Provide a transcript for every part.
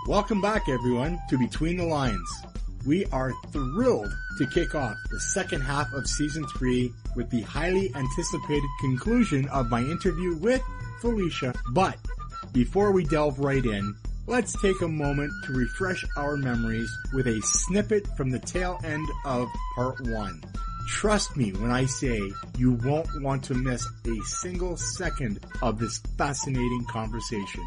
Welcome back, everyone, to Between the Lines. We are thrilled to kick off the second half of Season 3 with the highly anticipated conclusion of my interview with Felicia. But before we delve right in, let's take a moment to refresh our memories with a snippet from the tail end of Part 1. Trust me when I say you won't want to miss a single second of this fascinating conversation.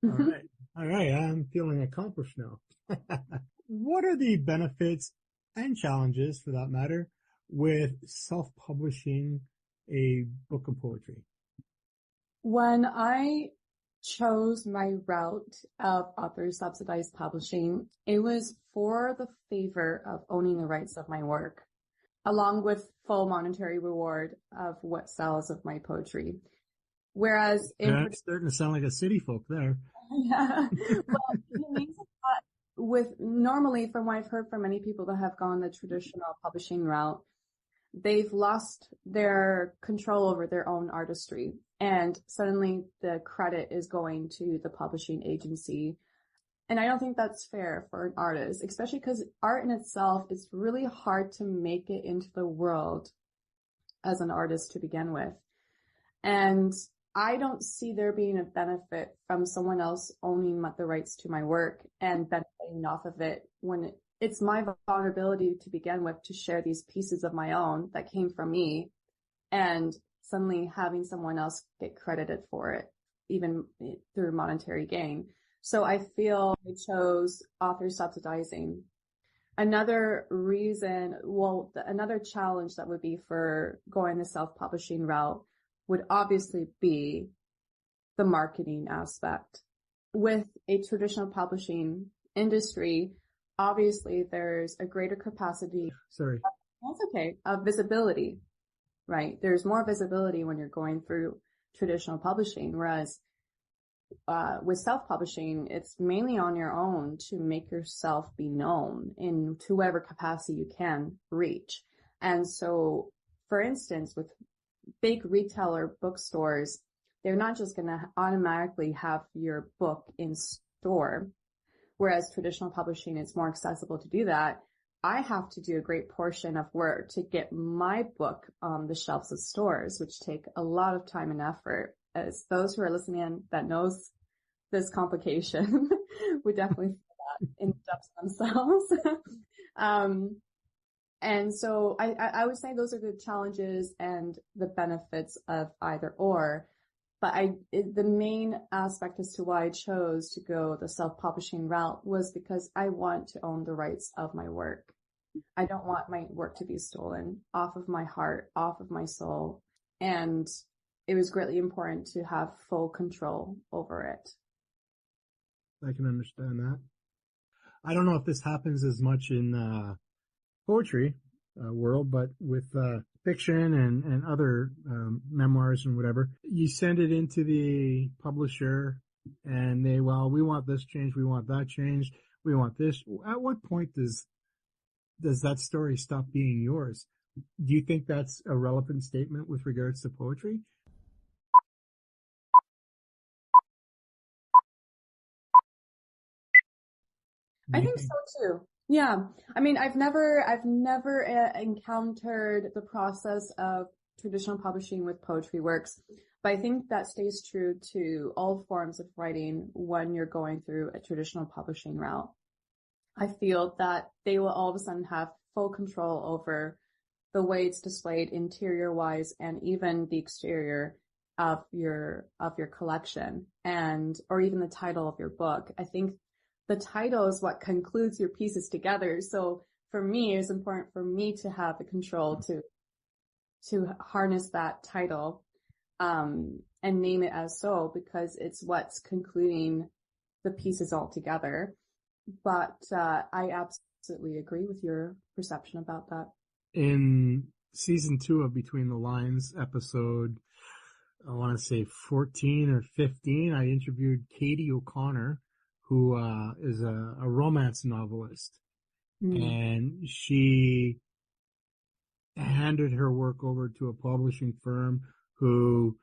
All right. I'm feeling accomplished now. What are the benefits and challenges, for that matter, with self-publishing a book of poetry? When I chose my route of author-subsidized publishing, it was for the favor of owning the rights of my work, along with full monetary reward of what sells of my poetry. Whereas it's starting to sound like a city folk there. Yeah. Well, it means that normally from what I've heard from many people that have gone the traditional publishing route, they've lost their control over their own artistry, and suddenly the credit is going to the publishing agency. And I don't think that's fair for an artist, especially because art in itself is really hard to make it into the world as an artist to begin with. And I don't see there being a benefit from someone else owning the rights to my work and benefiting off of it when it's my vulnerability to begin with to share these pieces of my own that came from me, and suddenly having someone else get credited for it, even through monetary gain. So I feel I chose author subsidizing. Another challenge that would be for going the self-publishing route would obviously be the marketing aspect. With a traditional publishing industry, obviously there's a greater capacity. Sorry. That's okay. Of visibility, right? There's more visibility when you're going through traditional publishing, whereas with self-publishing, it's mainly on your own to make yourself be known in to whatever capacity you can reach. And so, for instance, with big retailer bookstores, they're not just going to automatically have your book in store, whereas traditional publishing is more accessible to do that. I have to do a great portion of work to get my book on the shelves of stores, which take a lot of time and effort. As those who are listening in that knows this complication would definitely feel that in depth themselves. And so I would say those are the challenges and the benefits of either or. But the main aspect as to why I chose to go the self-publishing route was because I want to own the rights of my work. I don't want my work to be stolen off of my heart, off of my soul. And it was greatly important to have full control over it. I can understand that. I don't know if this happens as much in poetry world, but with fiction and other memoirs and whatever, you send it into the publisher and we want this change, we want that change, we want this. At what point does that story stop being yours? Do you think that's a relevant statement with regards to poetry? I think so too. Yeah. I mean, I've never encountered the process of traditional publishing with poetry works, but I think that stays true to all forms of writing when you're going through a traditional publishing route. I feel that they will all of a sudden have full control over the way it's displayed interior wise and even the exterior of your collection or even the title of your book. I think the title is what concludes your pieces together. So for me, it's important for me to have the control to harness that title, and name it as so, because it's what's concluding the pieces all together. But, I absolutely agree with your perception about that. In season 2 of Between the Lines episode, I want to say 14 or 15, I interviewed Katie O'Connor, who is a romance novelist. And she handed her work over to a publishing firm who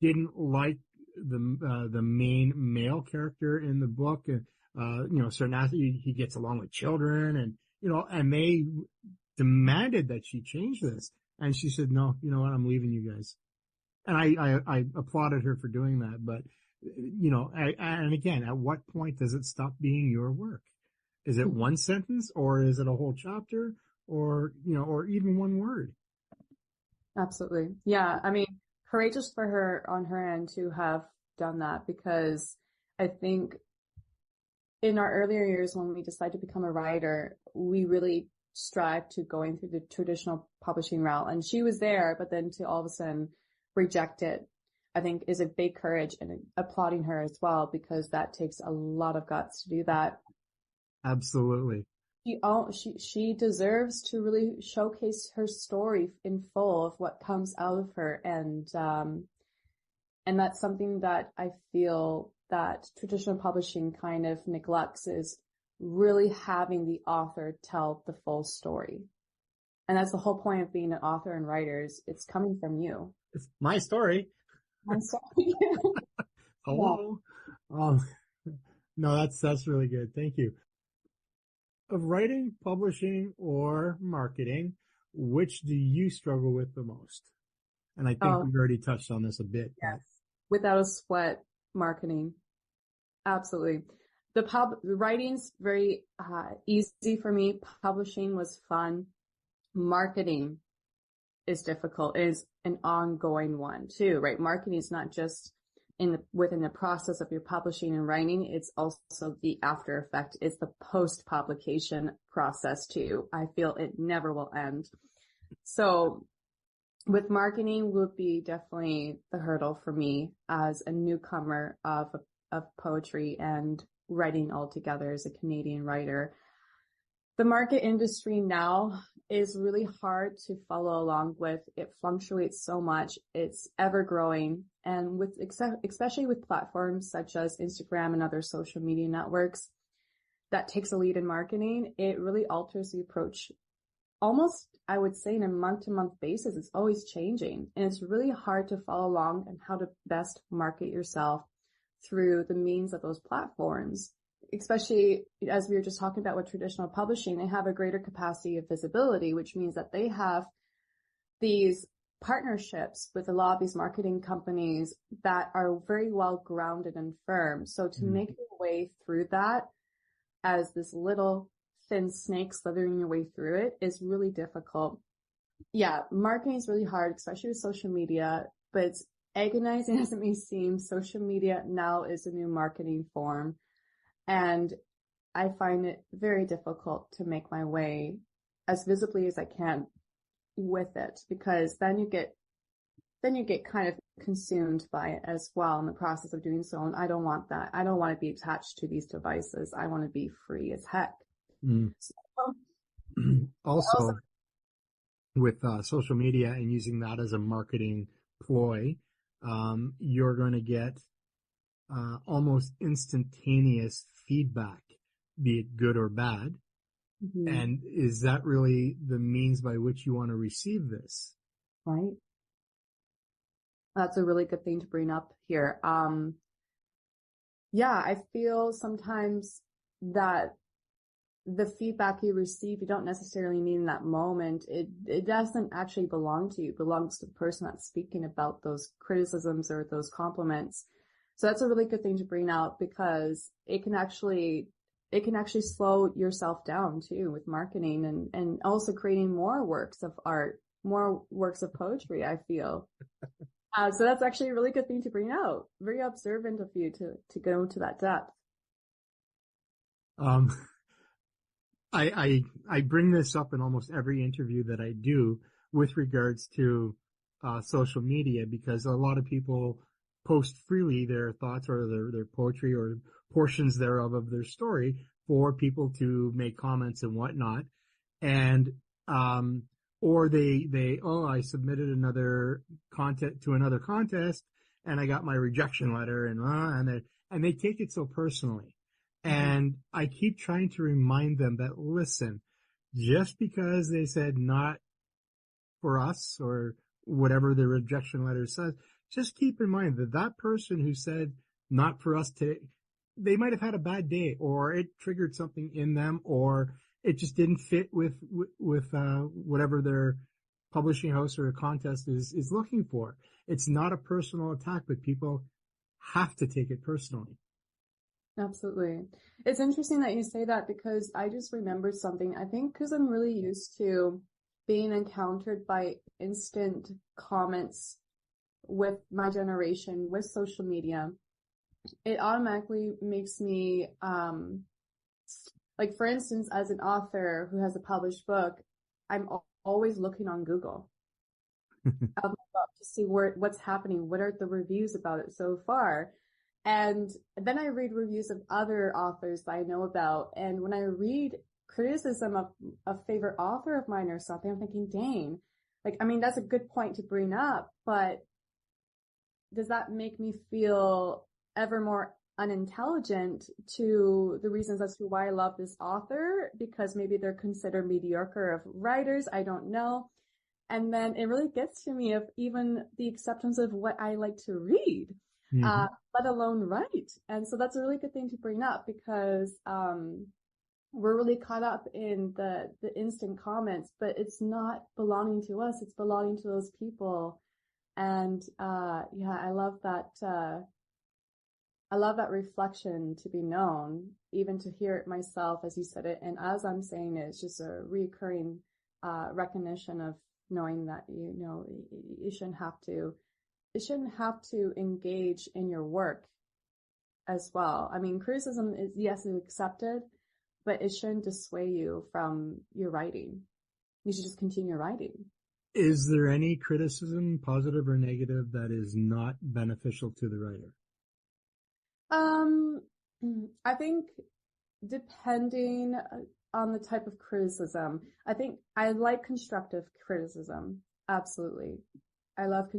didn't like the main male character in the book, and certain he gets along with children, and and they demanded that she change this, and she said, no, you know what, I'm leaving you guys. And I applauded her for doing that, but and again, at what point does it stop being your work? Is it one sentence, or is it a whole chapter, or or even one word? Absolutely. Yeah. I mean, courageous for her on her end to have done that, because I think in our earlier years when we decided to become a writer, we really strive to going through the traditional publishing route. And she was there, but then to all of a sudden reject it, I think is a big courage, and applauding her as well, because that takes a lot of guts to do that. Absolutely. She deserves to really showcase her story in full of what comes out of her. And that's something that I feel that traditional publishing kind of neglects, is really having the author tell the full story. And that's the whole point of being an author and writers. It's coming from you. It's my story. My story. Hello. Yeah. No, that's really good. Thank you. Of writing, publishing, or marketing, which do you struggle with the most? And I think we've already touched on this a bit. Yes. Without a sweat, marketing. Absolutely. The writing's very easy for me. Publishing was fun. Marketing is difficult. It is an ongoing one too, right? Marketing is not just within the process of your publishing and writing. It's also the after effect. It's the post-publication process too. I feel it never will end. So with marketing would be definitely the hurdle for me as a newcomer of poetry and writing altogether as a Canadian writer. The market industry now is really hard to follow along with. It fluctuates so much. It's ever growing. And especially with platforms such as Instagram and other social media networks that takes a lead in marketing, it really alters the approach. Almost, I would say, in a month-to-month basis, it's always changing. And it's really hard to follow along on how to best market yourself through the means of those platforms. Especially as we were just talking about with traditional publishing, they have a greater capacity of visibility, which means that they have these partnerships with a lot of these marketing companies that are very well grounded and firm. So to make your way through that as this little thin snake slithering your way through it is really difficult. Yeah, marketing is really hard, especially with social media, but it's agonizing as it may seem. Social media now is a new marketing form. And I find it very difficult to make my way as visibly as I can with it, because then you get kind of consumed by it as well in the process of doing so. And I don't want that. I don't want to be attached to these devices. I want to be free as heck. So, also, with social media and using that as a marketing ploy, you're going to get almost instantaneous feedback, be it good or bad. And is that really the means by which you want to receive this? Right. That's a really good thing to bring up here. Yeah, I feel sometimes that the feedback you receive, you don't necessarily need in that moment. It doesn't actually belong to you. It belongs to the person that's speaking about those criticisms or those compliments. So that's a really good thing to bring out, because it can actually slow yourself down too with marketing and also creating more works of art, more works of poetry, I feel. So that's actually a really good thing to bring out. Very observant of you to go to that depth. I bring this up in almost every interview that I do with regards to social media, because a lot of people post freely their thoughts or their poetry or portions thereof of their story for people to make comments and whatnot. And or I submitted another content to another contest and I got my rejection letter, and they take it so personally. And I keep trying to remind them that, listen, just because they said not for us or whatever the rejection letter says, just keep in mind that that person who said not for us to, they might have had a bad day, or it triggered something in them, or it just didn't fit with whatever their publishing house or a contest is looking for. It's not a personal attack, but people have to take it personally. Absolutely. It's interesting that you say that, because I just remembered something. I think because I'm really used to being encountered by instant comments with my generation, with social media, it automatically makes me, like, for instance, as an author who has a published book, I'm always looking on Google of my book to see what's happening, what are the reviews about it so far. And then I read reviews of other authors that I know about. And when I read criticism of a favorite author of mine or something, I'm thinking, dang, like, I mean, that's a good point to bring up, but does that make me feel ever more unintelligent to the reasons as to why I love this author? Because maybe they're considered mediocre of writers. I don't know. And then it really gets to me of even the acceptance of what I like to read, let alone write. And so that's a really good thing to bring up, because, we're really caught up in the instant comments, but it's not belonging to us. It's belonging to those people. And, yeah, I love that reflection to be known, even to hear it myself as you said it. And as I'm saying it, it's just a recurring, recognition of knowing that, you know, you shouldn't have to engage in your work as well. I mean, criticism is, yes, it's accepted, but it shouldn't dissuade you from your writing. You should just continue writing. Is there any criticism, positive or negative, that is not beneficial to the writer? I think depending on the type of criticism, I think I like constructive criticism. Absolutely. I love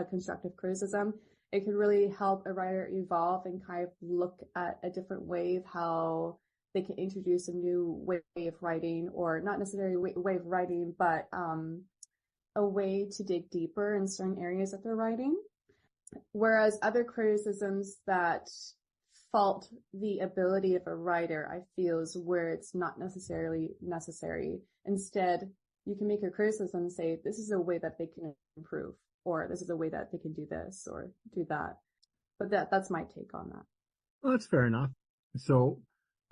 constructive criticism. It can really help a writer evolve and kind of look at a different way of how they can introduce a new way of writing, or not necessarily way of writing, but a way to dig deeper in certain areas that they're writing. Whereas other criticisms that fault the ability of a writer, I feel, is where it's not necessarily necessary. Instead, you can make a criticism and say, this is a way that they can improve, or this is a way that they can do this or do that. But that's my take on that. Well, that's fair enough. So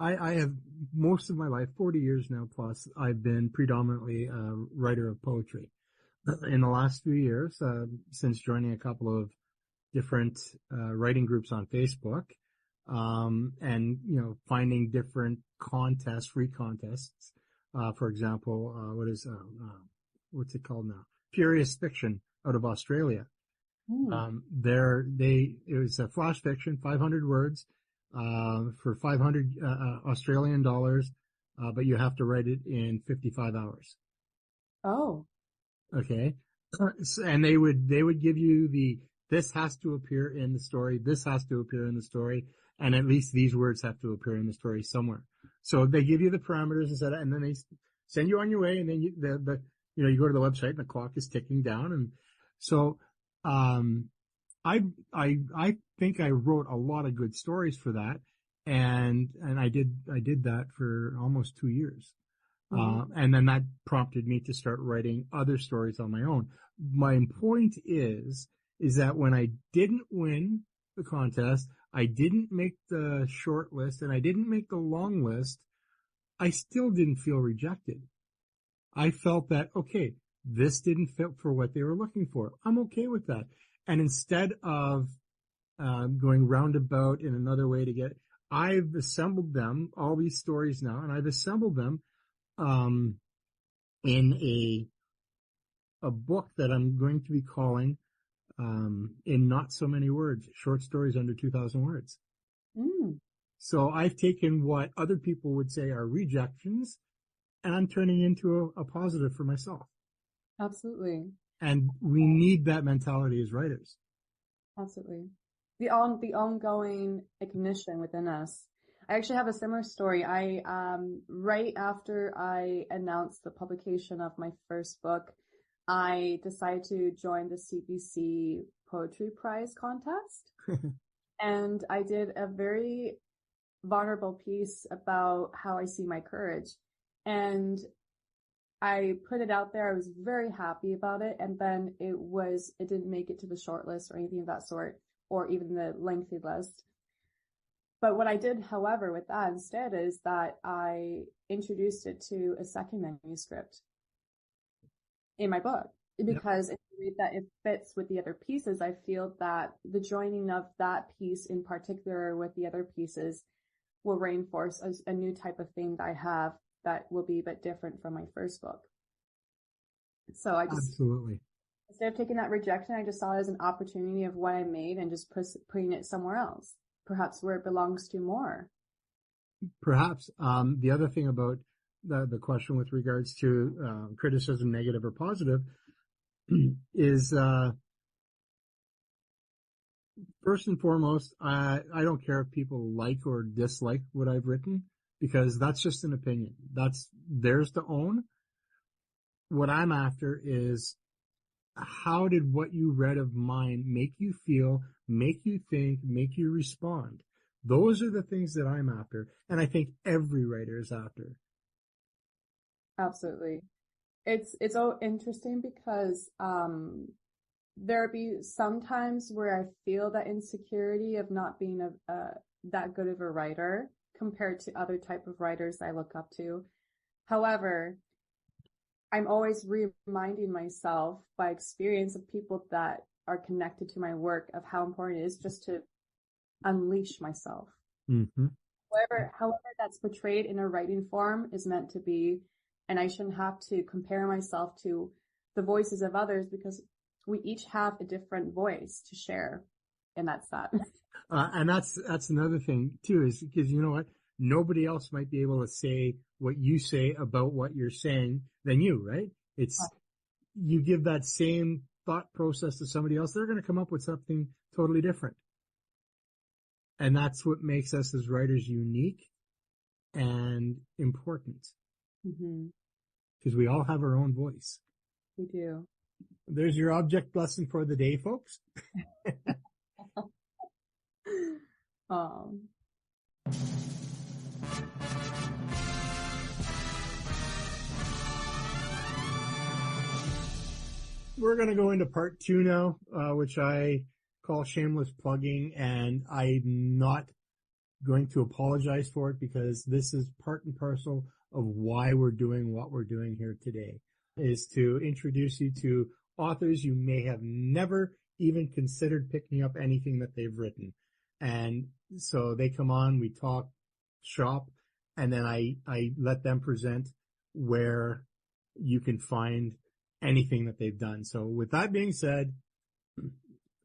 I have, most of my life, 40 years now plus, I've been predominantly a writer of poetry. In the last few years, since joining a couple of different writing groups on Facebook, and, you know, finding different contests, free contests, for example, what's it called now? Furious Fiction out of Australia. It was a flash fiction, 500 words, for 500 Australian dollars, but you have to write it in 55 hours. Oh. Okay. And they would give you this has to appear in the story, this has to appear in the story, and at least these words have to appear in the story somewhere. So they give you the parameters and then they send you on your way, and then you go to the website and the clock is ticking down. And so, I think I wrote a lot of good stories for that. And I did that for almost 2 years. And then that prompted me to start writing other stories on my own. My point is that when I didn't win the contest, I didn't make the short list, and I didn't make the long list, I still didn't feel rejected. I felt that, okay, this didn't fit for what they were looking for. I'm okay with that. And instead of going roundabout in another way to get, I've assembled them, all these stories now, and I've assembled them in a book that I'm going to be calling in not so many words, short stories under 2,000 words. So I've taken what other people would say are rejections, and I'm turning into a positive for myself. Absolutely. And we need that mentality as writers. Absolutely. The ongoing ignition within us. I actually have a similar story. Right after I announced the publication of my first book, I decided to join the CBC Poetry Prize contest. And I did a very vulnerable piece about how I see my courage. And I put it out there. I was very happy about it. And then it didn't make it to the short list or anything of that sort, or even the lengthy list. But what I did, however, with that instead is that I introduced it to a second manuscript in my book, because if you read that it fits with the other pieces, I feel that the joining of that piece in particular with the other pieces will reinforce a new type of theme that I have that will be a bit different from my first book. So I just, absolutely, instead of taking that rejection, I just saw it as an opportunity of what I made and just putting it somewhere else, perhaps where it belongs to more. Perhaps. The other thing about the question with regards to criticism, negative or positive, is first and foremost, I don't care if people like or dislike what I've written, because that's just an opinion. That's theirs to own. What I'm after is, how did what you read of mine make you feel, make you think, make you respond? Those are the things that I'm after, and I think every writer is after. Absolutely. It's so interesting because there'll be some times where I feel that insecurity of not being that good of a writer compared to other type of writers I look up to. However, I'm always reminding myself by experience of people that are connected to my work of how important it is just to unleash myself. Mm-hmm. However that's portrayed in a writing form is meant to be, and I shouldn't have to compare myself to the voices of others, because we each have a different voice to share, and that's that. And that's another thing too, is because you know what? Nobody else might be able to say what you say about what you're saying than you, right? It's, you give that same thought process to somebody else, they're going to come up with something totally different. And that's what makes us as writers unique and important. Mm-hmm. Because we all have our own voice. We do. There's your object lesson for the day, folks. We're going to go into part 2 now, which I call shameless plugging, and I'm not going to apologize for it, because this is part and parcel of why we're doing what we're doing here today, is to introduce you to authors you may have never even considered picking up anything that they've written. And so they come on, we talk shop, and then I let them present where you can find anything that they've done. So with that being said,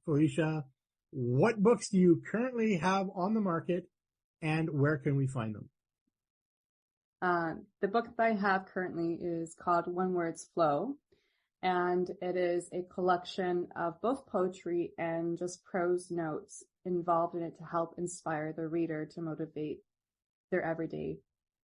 Felicia, what books do you currently have on the market, and where can we find them? The book that I have currently is called When Words Flow, and it is a collection of both poetry and just prose notes involved in it to help inspire the reader to motivate their everyday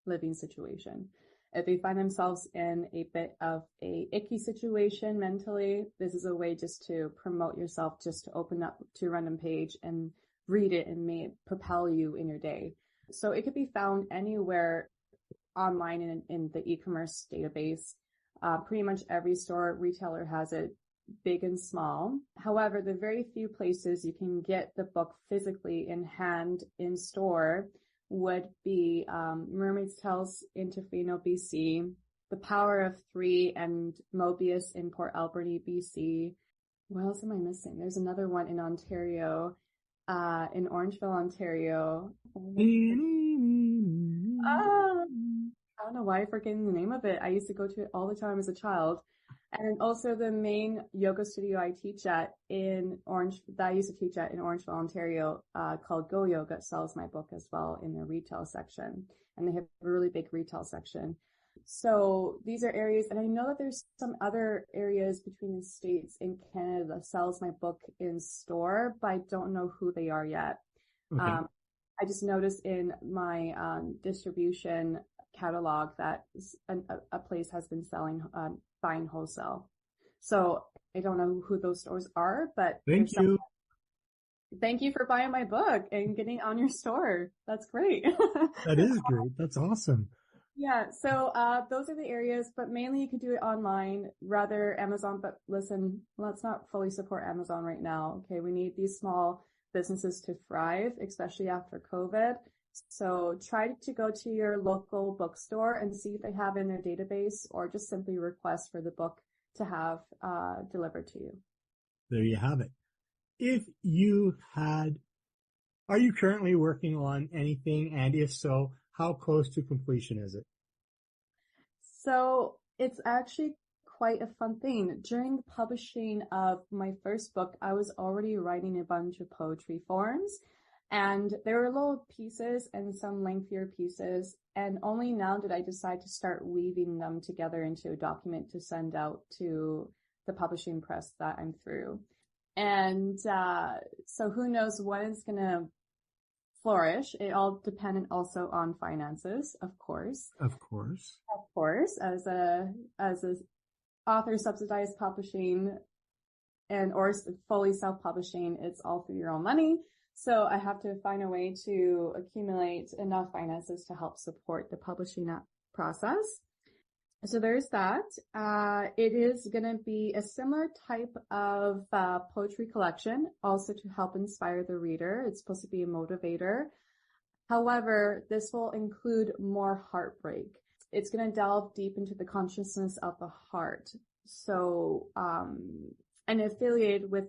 living situation. If they find themselves in a bit of a icky situation mentally, this is a way just to promote yourself, just to open up to a random page and read it, and may it propel you in your day. So it could be found anywhere online in the e-commerce database. Pretty much every store retailer has it, big and small. However, the very few places you can get the book physically in hand in store would be Mermaid's Tales in Tofino, BC, The Power of Three and Mobius in Port Alberni, BC. What else am I missing? There's another one in Ontario, in Orangeville, Ontario. I don't know why I'm forgetting the name of it. I used to go to it all the time as a child. And also the main yoga studio I teach at that I used to teach at in Orangeville, Ontario, called Go Yoga, sells my book as well in their retail section. And they have a really big retail section. So these are areas, and I know that there's some other areas between the States and Canada that sells my book in store, but I don't know who they are yet. Okay. I just noticed in my distribution catalog that a place has been selling, buying wholesale. So I don't know who those stores are, but Thank you. Thank you for buying my book and getting on your store. That's great. That is great. That's awesome. Yeah, so those are the areas, but mainly you could do it online, rather Amazon. But listen, let's not fully support Amazon right now. Okay, we need these small businesses to thrive, especially after COVID. So try to go to your local bookstore and see if they have in their database, or just simply request for the book to have delivered to you. There you have it. Are you currently working on anything? And if so, how close to completion is it? So it's actually quite a fun thing. During the publishing of my first book, I was already writing a bunch of poetry forms, and there were little pieces and some lengthier pieces. And only now did I decide to start weaving them together into a document to send out to the publishing press that I'm through. And so who knows when it's going to flourish. It all dependent also on finances, of course. Of course. Of course, as a author subsidized publishing or fully self-publishing, it's all through your own money. So I have to find a way to accumulate enough finances to help support the publishing process. So there's that. It is going to be a similar type of poetry collection, also to help inspire the reader. It's supposed to be a motivator. However, this will include more heartbreak. It's going to delve deep into the consciousness of the heart. So, and affiliated with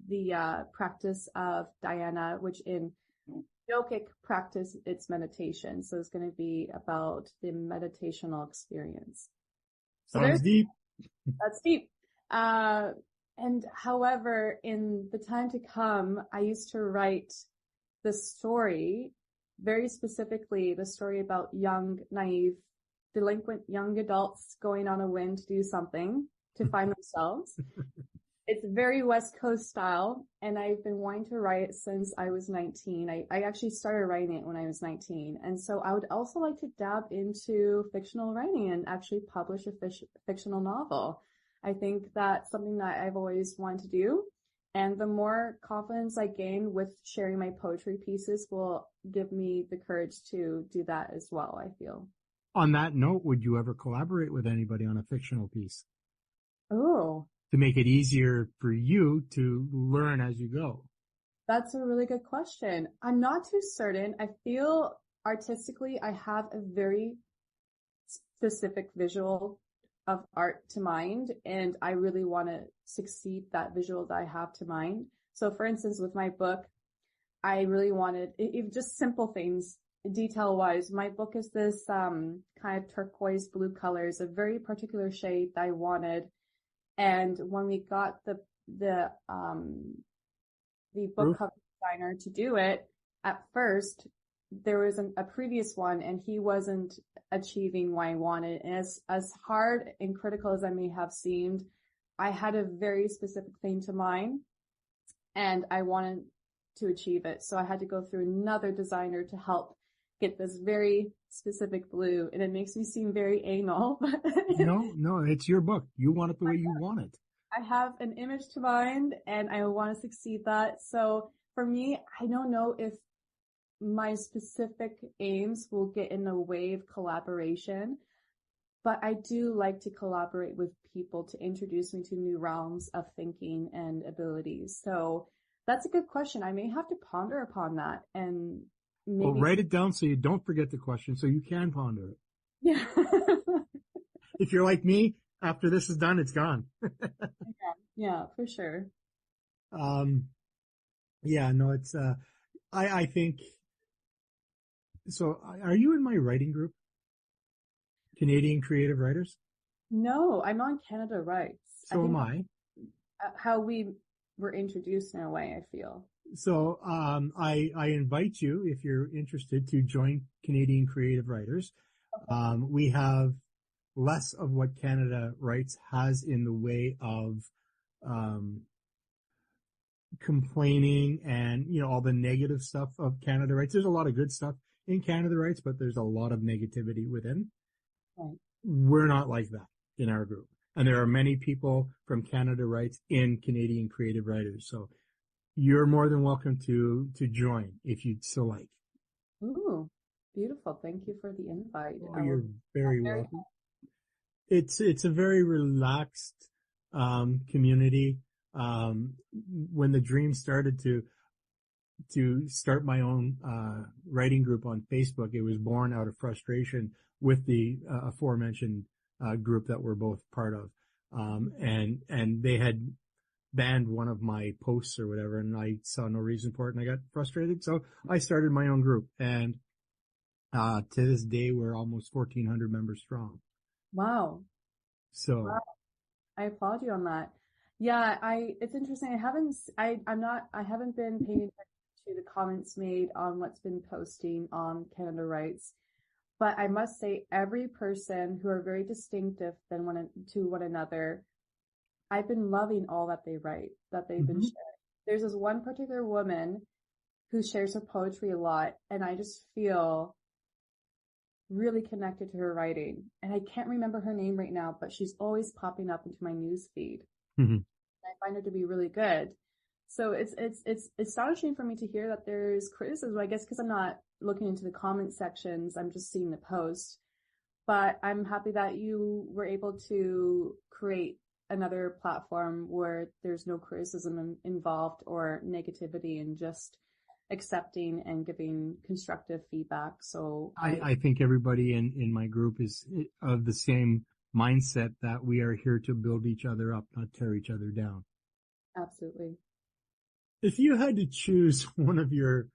the practice of dhyana, which in yogic practice, it's meditation. So it's going to be about the meditational experience. Sounds deep. That's deep. And however, in the time to come, I used to write the story, very specifically the story about young, naive, delinquent young adults going on a whim to do something to find themselves. It's very West Coast style, and I've been wanting to write it since I was 19. I actually started writing it when I was 19. And so I would also like to dab into fictional writing and actually publish a fictional novel. I think that's something that I've always wanted to do. And the more confidence I gain with sharing my poetry pieces will give me the courage to do that as well, I feel. On that note, would you ever collaborate with anybody on a fictional piece? Oh, to make it easier for you to learn as you go? That's a really good question. I'm not too certain. I feel artistically I have a very specific visual of art to mind, and I really want to succeed that visual that I have to mind. So for instance, with my book, I really wanted just simple things, detail wise. My book is this kind of turquoise blue colors, a very particular shade that I wanted. And when we got the book cover designer to do it, at first there was a previous one, and he wasn't achieving what I wanted. And as hard and critical as I may have seemed, I had a very specific thing to mind, and I wanted to achieve it. So I had to go through another designer to help get this very specific blue, and it makes me seem very anal. No, it's your book. You want it the way you want it. I have an image to mind, and I want to succeed that. So for me, I don't know if my specific aims will get in the way of collaboration, but I do like to collaborate with people to introduce me to new realms of thinking and abilities. So that's a good question. I may have to ponder upon that, and maybe. Well, write it down so you don't forget the question, so you can ponder it. Yeah. If you're like me, after this is done, it's gone. Yeah, for sure. Yeah, no, it's, I think, so are you in my writing group? Canadian Creative Writers? No, I'm on Canada Writes. So am I. How we were introduced in a way, I feel. So, I invite you, if you're interested, to join Canadian Creative Writers. Okay. We have less of what Canada Writes has in the way of, complaining and, all the negative stuff of Canada Writes. There's a lot of good stuff in Canada Writes, but there's a lot of negativity within. Right. We're not like that in our group. And there are many people from Canada Writes in Canadian Creative Writers. So you're more than welcome to join if you'd so like. Ooh, beautiful. Thank you for the invite. Oh, you're very welcome. It's a very relaxed, community. When the dream started to start my own, writing group on Facebook, it was born out of frustration with the, aforementioned, group that we're both part of. And they had banned one of my posts or whatever, and I saw no reason for it, and I got frustrated. So I started my own group, and to this day, we're almost 1,400 members strong. Wow. So Wow. I applaud you on that. Yeah, it's interesting. I haven't been paying attention to the comments made on what's been posting on Canada Writes, but I must say every person who are very distinctive to one another, I've been loving all that they write, that they've been sharing. There's this one particular woman who shares her poetry a lot, and I just feel really connected to her writing. And I can't remember her name right now, but she's always popping up into my news feed. I find her to be really good. So it's astonishing for me to hear that there's criticism, I guess, because I'm not looking into the comment sections. I'm just seeing the post. But I'm happy that you were able to create another platform where there's no criticism involved or negativity, and just accepting and giving constructive feedback. So I think everybody in my group is of the same mindset that we are here to build each other up, not tear each other down. Absolutely. If you had to choose one of your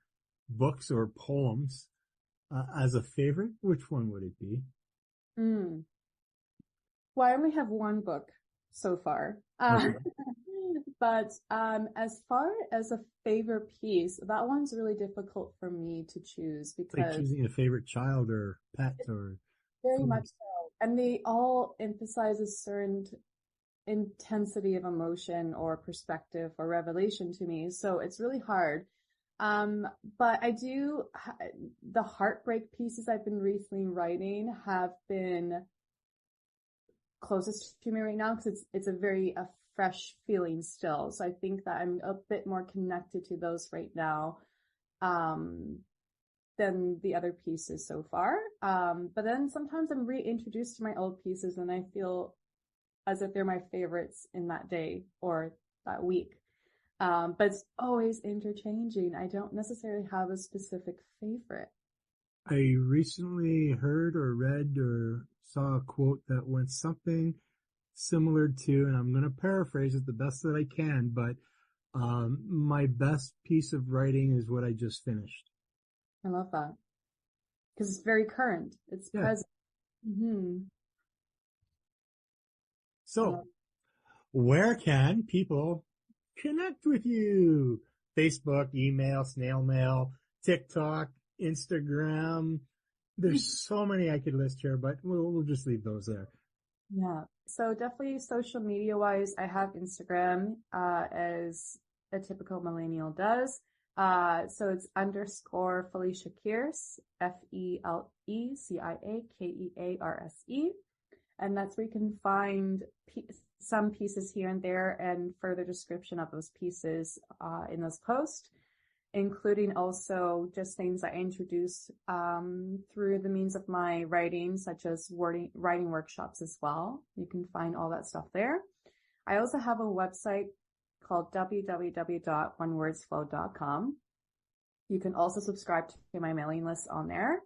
books or poems as a favorite, which one would it be? Well, I only have one book so far. Okay. But as far as a favorite piece, that one's really difficult for me to choose because Like choosing a favorite child or pet or very much so. And they all emphasize a certain intensity of emotion or perspective or revelation to me. So it's really hard. But the heartbreak pieces I've been recently writing have been closest to me right now because it's a fresh feeling still. So I think that I'm a bit more connected to those right now, than the other pieces so far. But then sometimes I'm reintroduced to my old pieces and I feel as if they're my favorites in that day or that week. But it's always interchanging. I don't necessarily have a specific favorite. I recently heard or read or saw a quote that went something similar to, and I'm going to paraphrase it the best that I can, but my best piece of writing is what I just finished. I love that. Because it's very current. It's present. So, where can people connect with you? Facebook, email, snail mail, TikTok, Instagram. There's so many I could list here, but we'll just leave those there. Yeah. So definitely social media wise, I have Instagram, as a typical millennial does. So it's _ Felicia Kearse, FELECIAKEARSE. And that's where you can find some pieces here and there and further description of those pieces, in those posts, including also just things I introduce through the means of my writing, such as writing workshops as well. You can find all that stuff there. I also have a website called www.onewordsflow.com. You can also subscribe to my mailing list on there.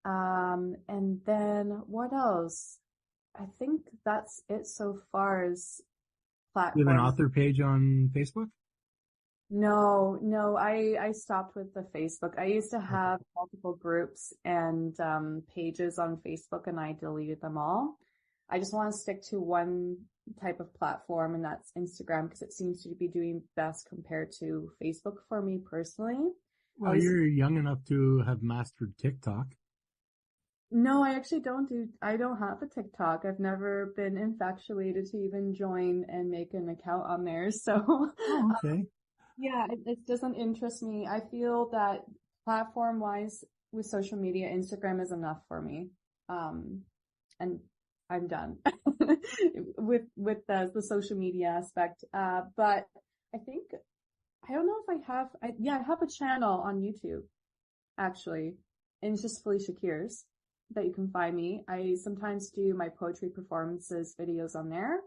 And then what else? I think that's it so far as platforms. You have an author page on Facebook? No, I stopped with the Facebook. I used to have multiple groups and pages on Facebook, and I deleted them all. I just want to stick to one type of platform, and that's Instagram, because it seems to be doing best compared to Facebook for me personally. Well, you're young enough to have mastered TikTok. No, I actually I don't have a TikTok. I've never been infatuated to even join and make an account on there. So, okay. Yeah, it doesn't interest me. I feel that platform wise with social media, Instagram is enough for me. And I'm done with the social media aspect. But I think, I don't know if I have a channel on YouTube, actually, and it's just Felicia Kearse that you can find me. I sometimes do my poetry performances videos on there,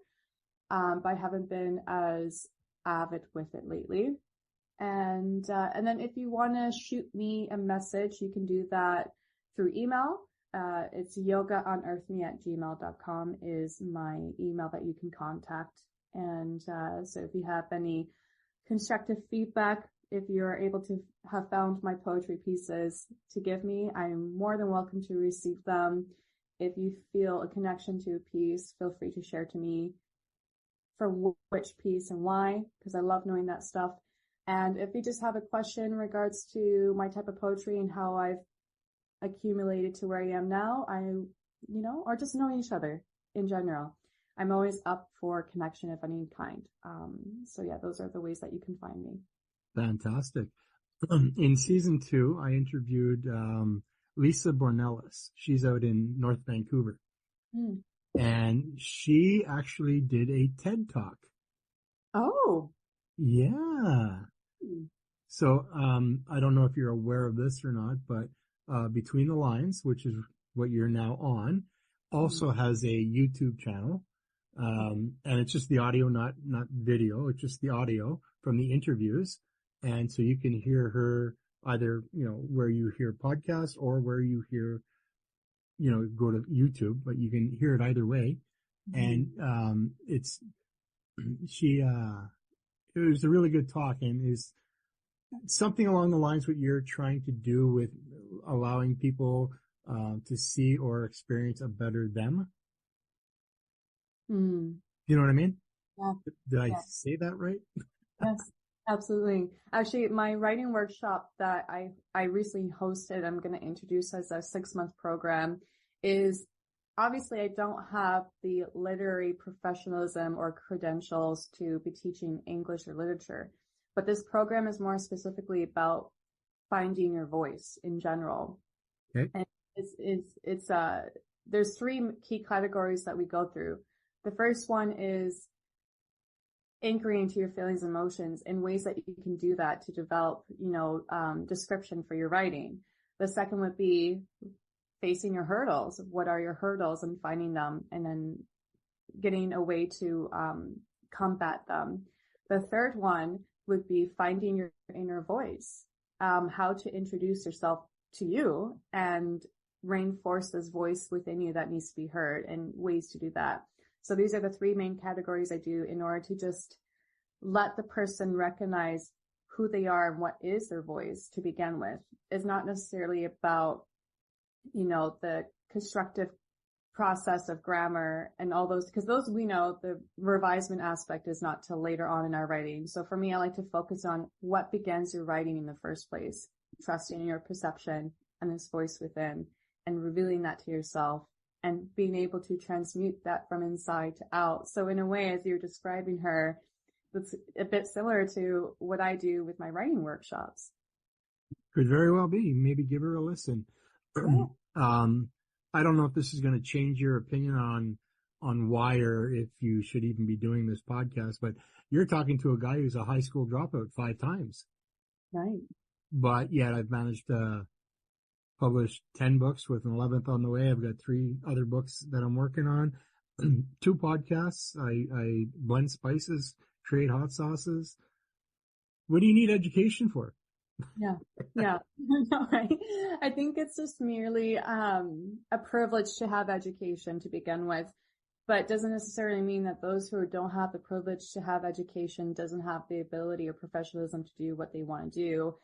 but I haven't been as avid with it lately. And then if you want to shoot me a message, you can do that through email. It's yogaunearthme@gmail.com is my email that you can contact. And, so if you have any constructive feedback, if you're able to have found my poetry pieces to give me, I'm more than welcome to receive them. If you feel a connection to a piece, feel free to share to me for which piece and why, because I love knowing that stuff. And if you just have a question in regards to my type of poetry and how I've accumulated to where I am now, or just knowing each other in general, I'm always up for connection of any kind. So yeah, those are the ways that you can find me. Fantastic. In season 2, I interviewed Lisa Bornelis. She's out in North Vancouver. Mm. And she actually did a TED Talk. Oh. Yeah. So, I don't know if you're aware of this or not, but Between the Lines, which is what you're now on, also has a YouTube channel. And it's just the audio, not video. It's just the audio from the interviews. And so you can hear her either, where you hear podcasts or where you hear, go to YouTube, but you can hear it either way. Mm-hmm. And, it was a really good talk, and is something along the lines what you're trying to do with allowing people to see or experience a better them. Mm. You know what I mean? Yeah. Did I say that right? Yes, absolutely. Actually, my writing workshop that I recently hosted, I'm going to introduce as a 6-month program, is obviously I don't have the literary professionalism or credentials to be teaching English or literature, but this program is more specifically about finding your voice in general. Okay. And there's 3 key categories that we go through. The first one is anchoring into your feelings and emotions in ways that you can do that to develop, description for your writing. The second would be facing your hurdles. What are your hurdles and finding them, and then getting a way to combat them. The third one would be finding your inner voice, how to introduce yourself to you and reinforce this voice within you that needs to be heard, and ways to do that. So these are the 3 main categories I do in order to just let the person recognize who they are and what is their voice to begin with. It's not necessarily about, the constructive process of grammar and all those, because those we know the revisement aspect is not till later on in our writing. So for me, I like to focus on what begins your writing in the first place, trusting your perception and this voice within, and revealing that to yourself, and being able to transmute that from inside to out. So in a way, as you're describing her, it's a bit similar to what I do with my writing workshops. Could very well be. Maybe give her a listen. Yeah. I don't know if this is going to change your opinion on why, or if you should even be doing this podcast, but you're talking to a guy who's a high school dropout 5 times. Right. But yet I've managed to published 10 books with an 11th on the way. I've got 3 other books that I'm working on, 2 podcasts. I blend spices, create hot sauces. What do you need education for? Yeah. Right. I think it's just merely a privilege to have education to begin with, but doesn't necessarily mean that those who don't have the privilege to have education doesn't have the ability or professionalism to do what they want to do.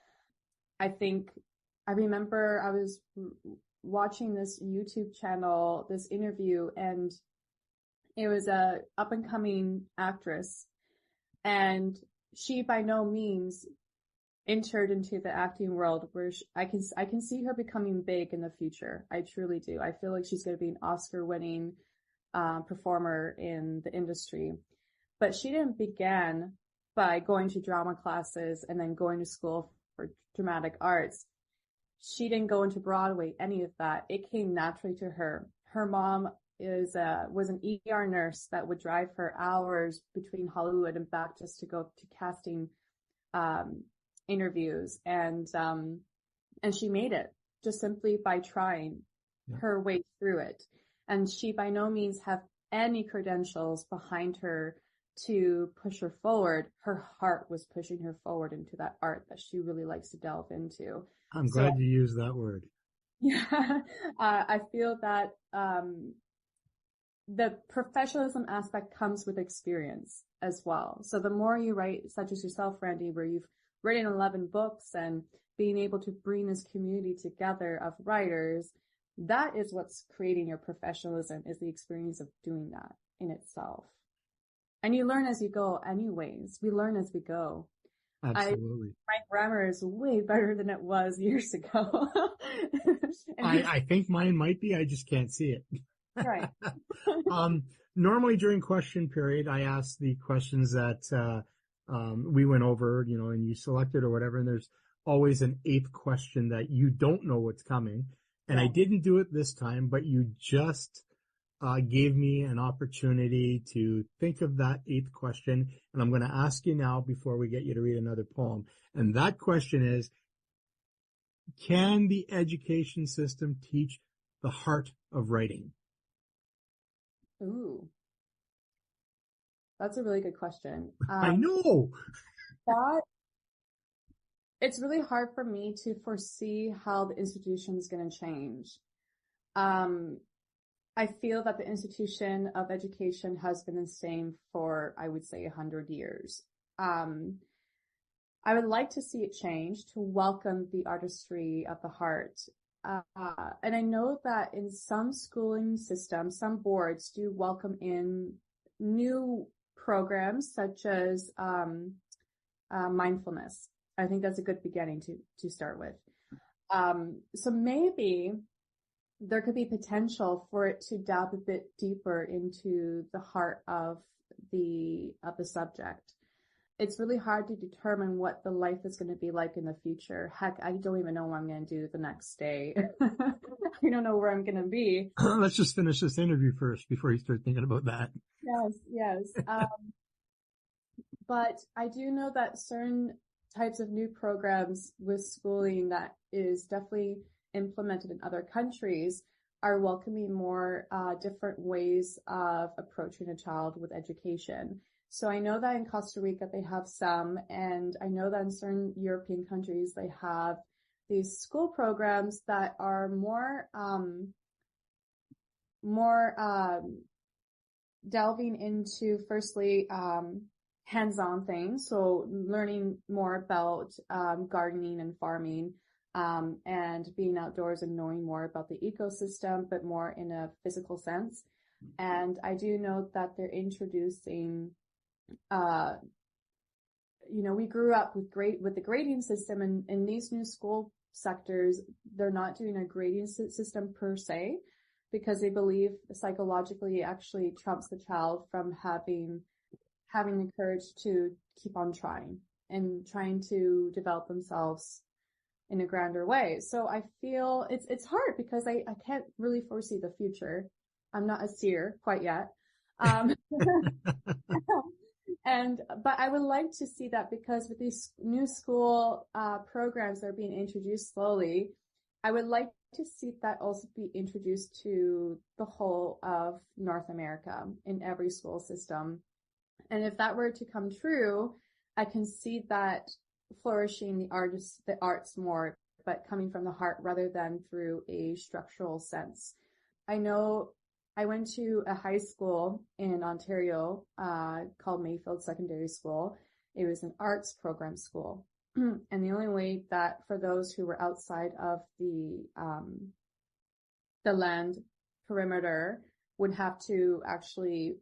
I remember I was watching this YouTube channel, this interview, and it was a up and coming actress, and she by no means entered into the acting world where I can see her becoming big in the future. I truly do. I feel like she's going to be an Oscar-winning performer in the industry, but she didn't begin by going to drama classes and then going to school for dramatic arts. She didn't go into Broadway, any of that. It came naturally to her. Her mom was an ER nurse that would drive for hours between Hollywood and back just to go to casting interviews, and she made it just simply by trying her way through it. And she by no means have any credentials behind her to push her forward. Her heart was pushing her forward into that art that she really likes to delve into. I'm glad you used that word. Yeah, I feel that the professionalism aspect comes with experience as well. So the more you write, such as yourself, Randy, where you've written 11 books and being able to bring this community together of writers, that is what's creating your professionalism, is the experience of doing that in itself. And you learn as you go anyways. We learn as we go. Absolutely. My grammar is way better than it was years ago. I think mine might be. I just can't see it. Right. Normally during question period, I ask the questions that we went over, and you selected or whatever, and there's always an 8th question that you don't know what's coming. And I didn't do it this time, but you just gave me an opportunity to think of that 8th question. And I'm going to ask you now before we get you to read another poem. And that question is, can the education system teach the heart of writing? Ooh. That's a really good question. I know. It's really hard for me to foresee how the institution is going to change. I feel that the institution of education has been the same for, I would say, 100 years. I would like to see it change to welcome the artistry of the heart. And I know that in some schooling systems, some boards do welcome in new programs such as mindfulness. I think that's a good beginning to start with. So maybe there could be potential for it to delve a bit deeper into the heart of the subject. It's really hard to determine what the life is going to be like in the future. Heck, I don't even know what I'm going to do the next day. I don't know where I'm going to be. Let's just finish this interview first before you start thinking about that. Yes. But I do know that certain types of new programs with schooling that is definitely implemented in other countries are welcoming more different ways of approaching a child with education. So I know that in Costa Rica they have some, and I know that in certain European countries they have these school programs that are more delving into, firstly, hands-on things. So learning more about gardening and farming, and being outdoors and knowing more about the ecosystem, but more in a physical sense. And I do know that they're introducing, we grew up with the grading system, and in these new school sectors, they're not doing a grading system per se, because they believe psychologically it actually trumps the child from having the courage to keep on trying and trying to develop themselves in a grander way. So I feel it's hard because I can't really foresee the future. I'm not a seer quite yet. But I would like to see that, because with these new school programs that are being introduced slowly, I would like to see that also be introduced to the whole of North America in every school system. And if that were to come true, I can see that flourishing the arts more, but coming from the heart rather than through a structural sense. I know I went to a high school in Ontario called Mayfield Secondary School. It was an arts program school. And the only way that for those who were outside of the land perimeter would have to actually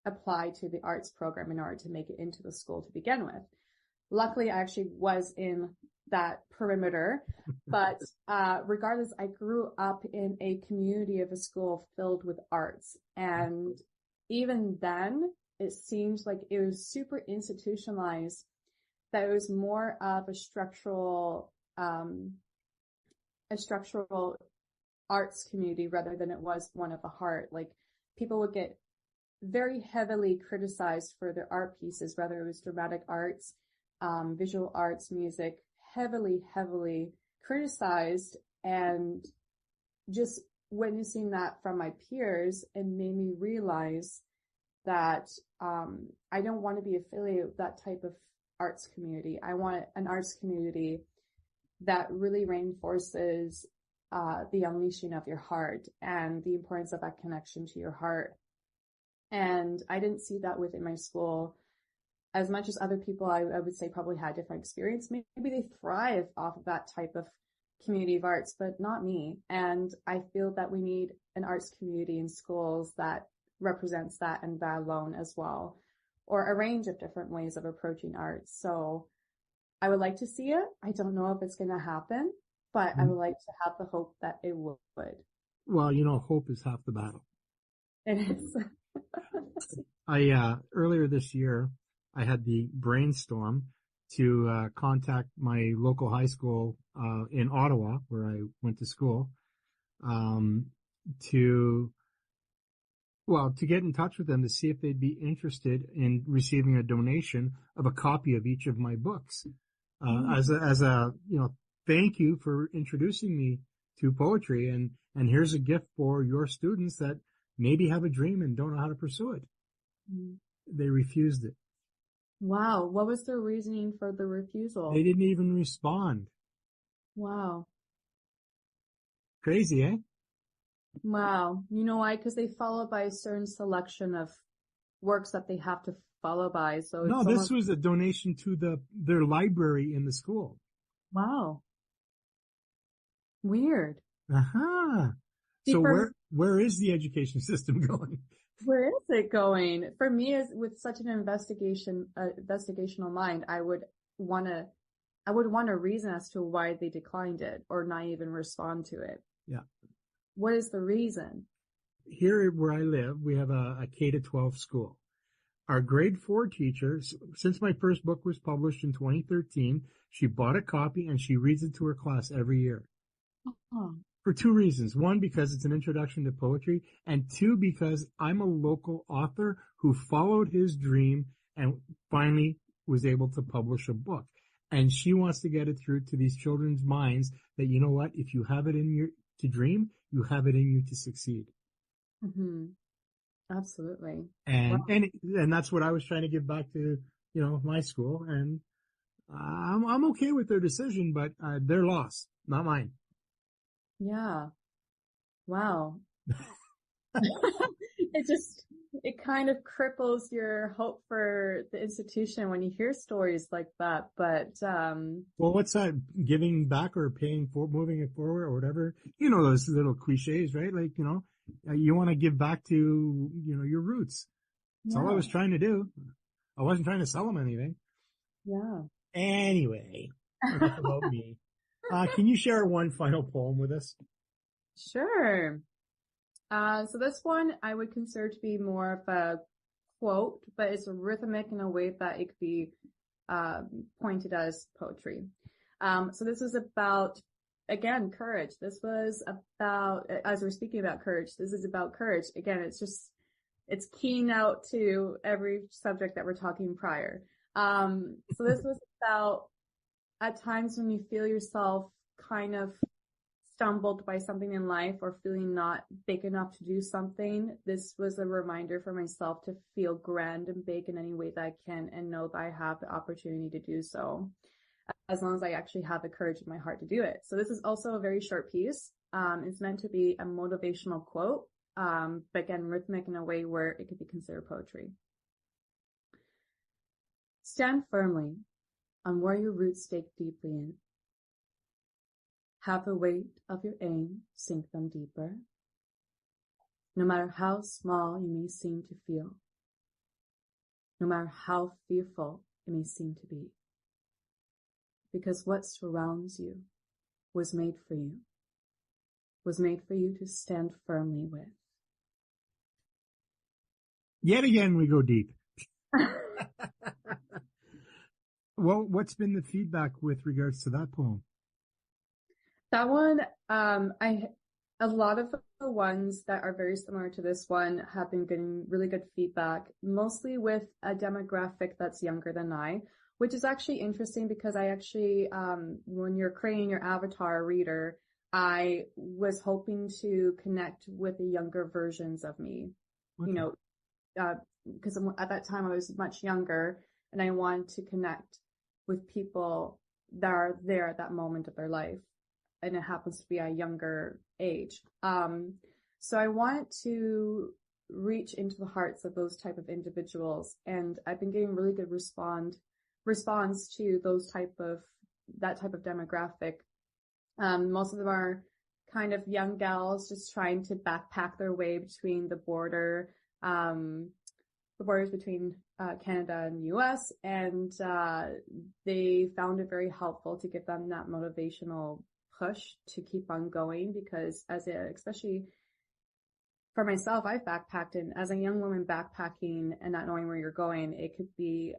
apply to the arts program in order to make it into the school to begin with. Luckily, I actually was in that perimeter, but regardless, I grew up in a community of a school filled with arts. And even then, it seemed like it was super institutionalized, that it was more of a structural arts community rather than it was one of the heart. Like people would get very heavily criticized for their art pieces, whether it was dramatic arts, visual arts, music, heavily criticized, and just witnessing that from my peers and made me realize that I don't want to be affiliated with that type of arts community. I want an arts community that really reinforces the unleashing of your heart and the importance of that connection to your heart. And I didn't see that within my school as much as other people I would say probably had different experience. Maybe they thrive off of that type of community of arts, but not me. And I feel that we need an arts community in schools that represents that and that alone as well, or a range of different ways of approaching arts. So I would like to see it. I don't know if it's going to happen, but I would like to have the hope that it would. Well, hope is half the battle. It is. Earlier this year, I had the brainstorm to contact my local high school in Ottawa, where I went to school, to get in touch with them to see if they'd be interested in receiving a donation of a copy of each of my books, as a thank you for introducing me to poetry, and here's a gift for your students that maybe have a dream and don't know how to pursue it. They refused it. Wow. What was their reasoning for the refusal? They didn't even respond. Wow. Crazy, eh? Wow. You know why? Because they follow by a certain selection of works that they have to follow by. So no, this was a donation to their library in the school. Wow. Weird. Uh-huh. So where is the education system going? Where is it going? For me, as with such an investigational mind, I would want a reason as to why they declined it or not even respond to it. Yeah. What is the reason? Here where I live, we have a K-12 school. Our grade 4 teacher, since my first book was published in 2013, she bought a copy and she reads it to her class every year. Oh. For 2 reasons. 1, because it's an introduction to poetry, and 2, because I'm a local author who followed his dream and finally was able to publish a book. And she wants to get it through to these children's minds that, you know what, if you have it in you to dream, you have it in you to succeed. Mm-hmm. Absolutely. And, wow. and that's what I was trying to give back to, my school. And I'm okay with their decision, but their loss, not mine. Yeah. Wow. It kind of cripples your hope for the institution when you hear stories like that. But, well, what's that? Giving back or paying for, moving it forward or whatever? Those little cliches, right? Like, you want to give back to, your roots. That's all I was trying to do. I wasn't trying to sell them anything. Yeah. Anyway, enough about me. Can you share one final poem with us? Sure. So this one I would consider to be more of a quote, but it's rhythmic in a way that it could be pointed as poetry. So this is about, again, courage. This was about, as we're speaking about courage, this is about courage. Again, it's keying out to every subject that we're talking prior. So this was about at times when you feel yourself kind of stumbled by something in life or feeling not big enough to do something, this was a reminder for myself to feel grand and big in any way that I can and know that I have the opportunity to do so, as long as I actually have the courage in my heart to do it. So this is also a very short piece. It's meant to be a motivational quote, but again, rhythmic in a way where it could be considered poetry. Stand firmly on where your roots stake deeply in. Have the weight of your aim sink them deeper. No matter how small you may seem to feel, no matter how fearful it may seem to be, because what surrounds you was made for you to stand firmly with. Yet again, we go deep. Well, what's been the feedback with regards to that poem? That one, A lot of the ones that are very similar to this one have been getting really good feedback, mostly with a demographic that's younger than I, which is actually interesting because I actually, when you're creating your avatar reader, I was hoping to connect with the younger versions of me, Okay. you know, because at that time I was much younger and I wanted to connect with people that are there at that moment of their life. And it happens to be a younger age. So I want to reach into the hearts of those type of individuals. And I've been getting really good response to that type of demographic. Most of them are kind of young gals just trying to backpack their way between the borders between Canada and the US, and they found it very helpful to give them that motivational push to keep on going, because especially for myself, I've backpacked, and as a young woman backpacking and not knowing where you're going, it could be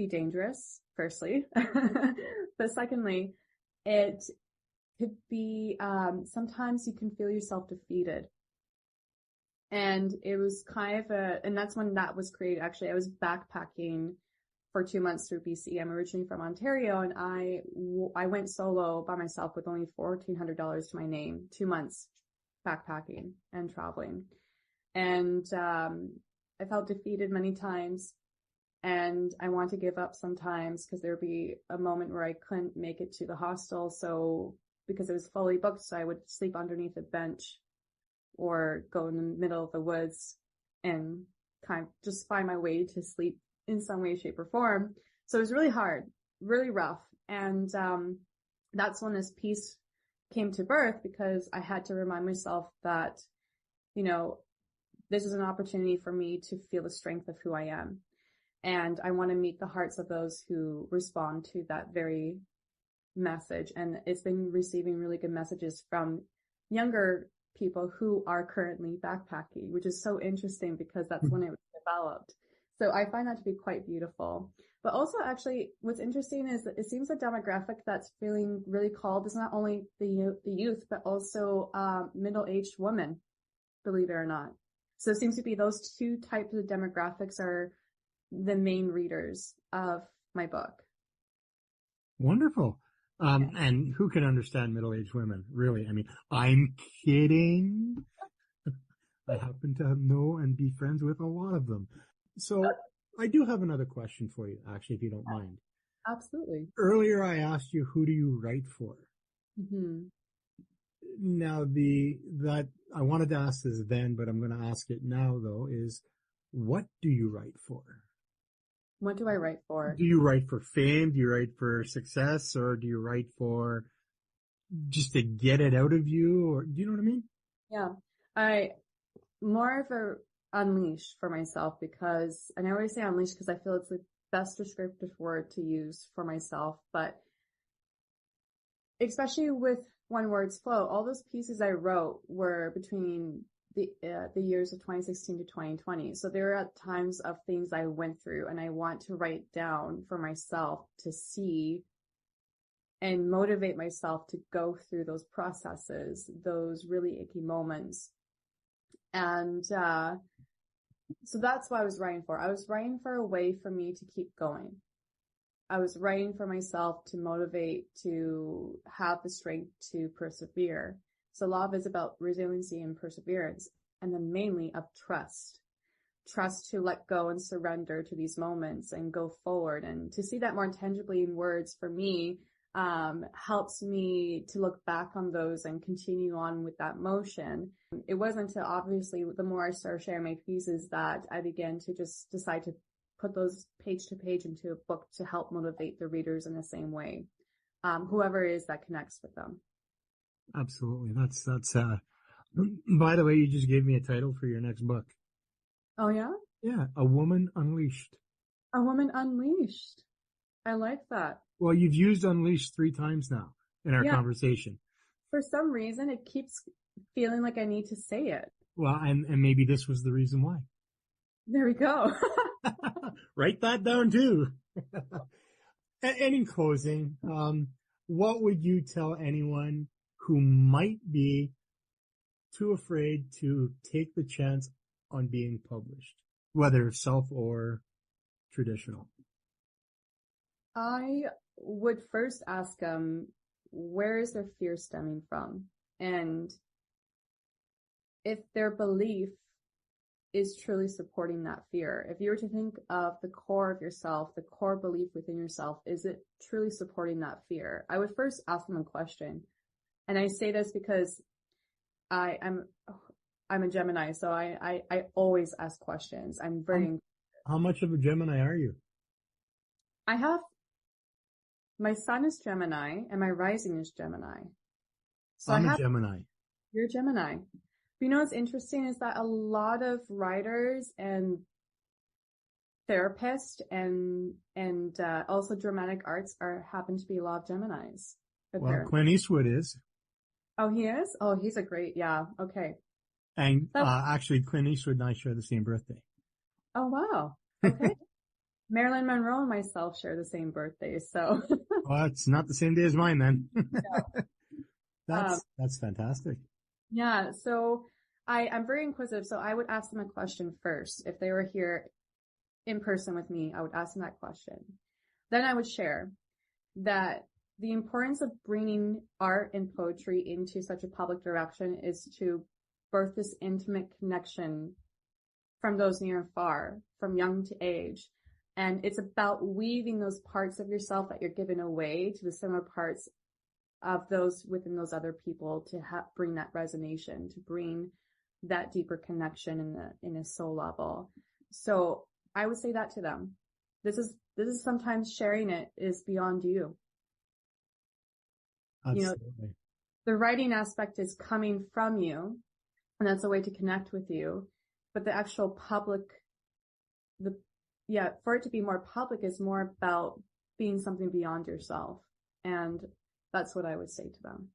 dangerous, firstly. But secondly, it could be, sometimes you can feel yourself defeated. And it was kind of and that's when that was created. Actually, I was backpacking for 2 months through BC. I'm originally from Ontario, and I went solo by myself with only $1,400 to my name, 2 months backpacking and traveling. And, I felt defeated many times, and I wanted to give up sometimes because there'd be a moment where I couldn't make it to the hostel. So because it was fully booked, so I would sleep underneath a bench or go in the middle of the woods and kind of just find my way to sleep in some way, shape, or form. So it was really hard, really rough. And that's when this piece came to birth, because I had to remind myself that, this is an opportunity for me to feel the strength of who I am. And I want to meet the hearts of those who respond to that very message. And it's been receiving really good messages from younger people who are currently backpacking, which is so interesting because that's when it was developed. So I find that to be quite beautiful. But also, actually, what's interesting is that it seems the demographic that's feeling really called is not only the youth, but also middle-aged women, believe it or not. So it seems to be those two types of demographics are the main readers of my book. Wonderful. And who can understand middle-aged women? Really? I mean, I'm kidding. I happen to know and be friends with a lot of them. So I do have another question for you, actually, if you don't mind. Absolutely. Earlier, I asked you, who do you write for? Mm-hmm. Now, that I wanted to ask this then, but I'm going to ask it now, though, is what do you write for? What do I write for? Do you write for fame? Do you write for success? Or do you write for just to get it out of you? Or do you know what I mean? Yeah. I more of a unleash for myself, because, and I always say unleash because I feel it's the best descriptive word to use for myself, but especially with One Word's Flow, all those pieces I wrote were between the years of 2016 to 2020. So there are times of things I went through, and I want to write down for myself to see and motivate myself to go through those processes, those really icky moments. And so that's what I was writing for. I was writing for a way for me to keep going. I was writing for myself to motivate, to have the strength to persevere. So a lot of it is about resiliency and perseverance, and then mainly of trust. Trust to let go and surrender to these moments and go forward. And to see that more tangibly in words, for me, helps me to look back on those and continue on with that motion. It wasn't until, obviously, the more I started sharing my pieces that I began to just decide to put those page to page into a book to help motivate the readers in the same way, whoever it is that connects with them. Absolutely. That's, by the way, you just gave me a title for your next book. Oh, yeah? Yeah. A Woman Unleashed. A Woman Unleashed. I like that. Well, you've used unleashed 3 times now in our conversation. For some reason, it keeps feeling like I need to say it. Well, and maybe this was the reason why. There we go. Write that down too. And in closing, what would you tell anyone who might be too afraid to take the chance on being published, whether self or traditional? I would first ask them, where is their fear stemming from? And if their belief is truly supporting that fear. If you were to think of the core of yourself, the core belief within yourself, is it truly supporting that fear? I would first ask them a question. And I say this because I'm a Gemini, so I always ask questions. I'm very... How much of a Gemini are you? My sun is Gemini and my rising is Gemini. So I'm a Gemini. You're a Gemini. But you know what's interesting is that a lot of writers and therapists and also dramatic arts happen to be a lot of Geminis. Well, Clint Eastwood is. Oh, he is? Oh, he's a great, yeah, okay. And actually, Clint Eastwood and I share the same birthday. Oh, wow. Okay. Marilyn Monroe and myself share the same birthday, so. Well, it's not the same day as mine then. No. That's fantastic. Yeah, so I'm very inquisitive, so I would ask them a question first. If they were here in person with me, I would ask them that question. Then I would share that the importance of bringing art and poetry into such a public direction is to birth this intimate connection from those near and far, from young to age. And it's about weaving those parts of yourself that you're giving away to the similar parts of those within those other people to bring that resonation, to bring that deeper connection in a soul level. So I would say that to them. This is sometimes sharing it is beyond you. Absolutely. You know, the writing aspect is coming from you, and that's a way to connect with you. But the actual public, for it to be more public is more about being something beyond yourself. And that's what I would say to them.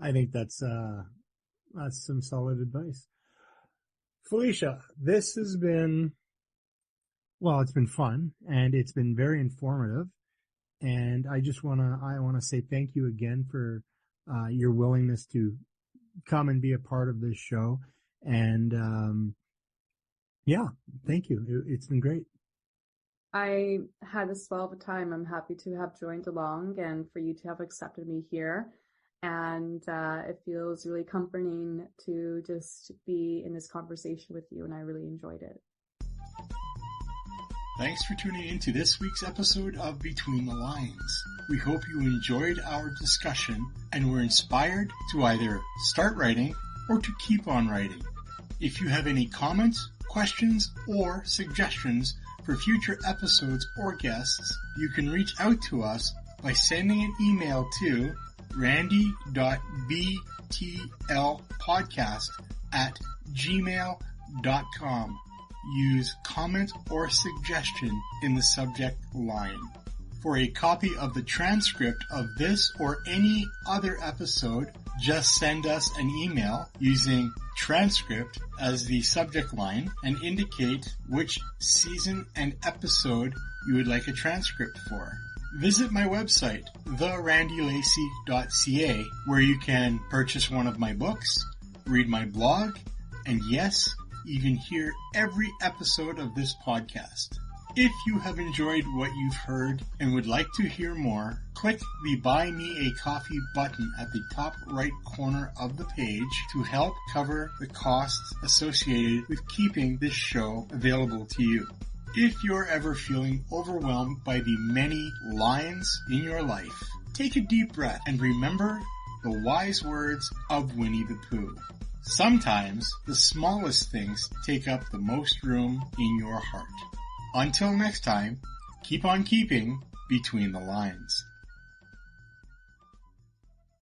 I think that's some solid advice. Felicia, this has been, it's been fun and it's been very informative. And I want to say thank you again for, your willingness to come and be a part of this show. And, thank you. It's been great. I had a swell of a time. I'm happy to have joined along and for you to have accepted me here. And it feels really comforting to just be in this conversation with you, and I really enjoyed it. Thanks for tuning in to this week's episode of Between the Lines. We hope you enjoyed our discussion and were inspired to either start writing or to keep on writing. If you have any comments, questions, or suggestions for future episodes or guests, you can reach out to us by sending an email to randy.btlpodcast@gmail.com. Use comment or suggestion in the subject line. For a copy of the transcript of this or any other episode, just send us an email using transcript as the subject line and indicate which season and episode you would like a transcript for. Visit my website, therandylacey.ca, where you can purchase one of my books, read my blog, and yes, even hear every episode of this podcast. If you have enjoyed what you've heard and would like to hear more, click the Buy Me a Coffee button at the top right corner of the page to help cover the costs associated with keeping this show available to you. If you're ever feeling overwhelmed by the many lines in your life, take a deep breath and remember the wise words of Winnie the Pooh. Sometimes the smallest things take up the most room in your heart. Until next time, keep on keeping between the lines.